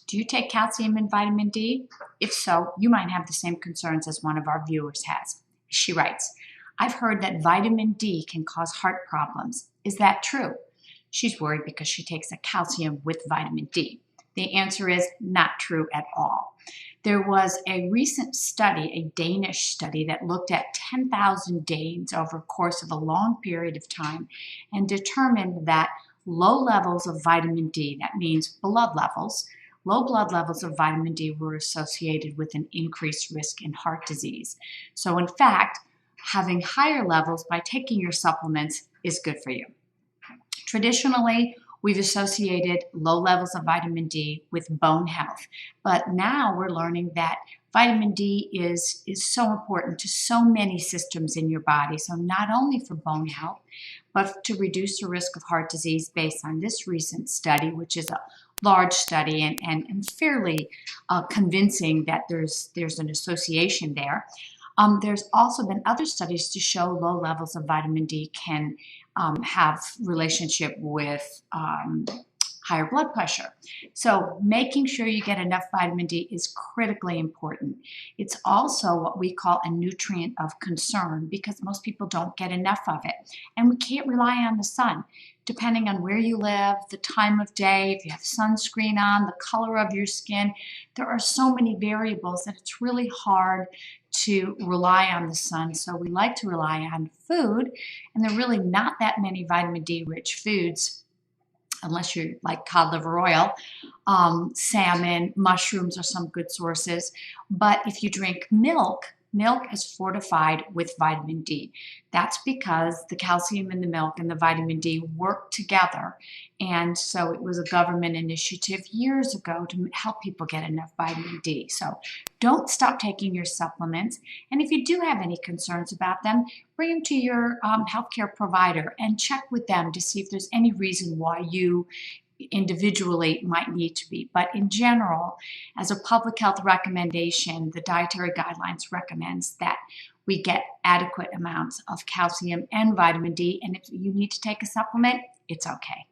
Do you take calcium and vitamin D? If so, you might have the same concerns as one of our viewers has. She writes, I've heard that vitamin D can cause heart problems. Is that true? She's worried because she takes a calcium with vitamin D. The answer is not true at all. There was a recent study, a Danish study, that looked at 10,000 Danes over a course of a long period of time and determined that low levels of vitamin D, that means blood levels, low blood levels of vitamin D were associated with an increased risk in heart disease. So in fact, having higher levels by taking your supplements is good for you. Traditionally, we've associated low levels of vitamin D with bone health, but now we're learning that vitamin D is so important to so many systems in your body. So not only for bone health, but to reduce the risk of heart disease based on this recent study, which is a large study and fairly convincing that there's an association there. There's also been other studies to show low levels of vitamin D can have relationship with higher blood pressure. So making sure you get enough vitamin D is critically important. It's also what we call a nutrient of concern because most people don't get enough of it. And we can't rely on the sun. Depending on where you live, the time of day, if you have sunscreen on, the color of your skin, there are so many variables that it's really hard to rely on the sun. So we like to rely on food, and there are really not that many vitamin D rich foods unless you like cod liver oil. Salmon, mushrooms are some good sources. But if you drink milk is fortified with vitamin D. That's because the calcium in the milk and the vitamin D work together. And so it was a government initiative years ago to help people get enough vitamin D. So don't stop taking your supplements. And if you do have any concerns about them, bring them to your healthcare provider and check with them to see if there's any reason why you individually might need to be. But in general, as a public health recommendation, the dietary guidelines recommends that we get adequate amounts of calcium and vitamin D. And if you need to take a supplement, it's okay.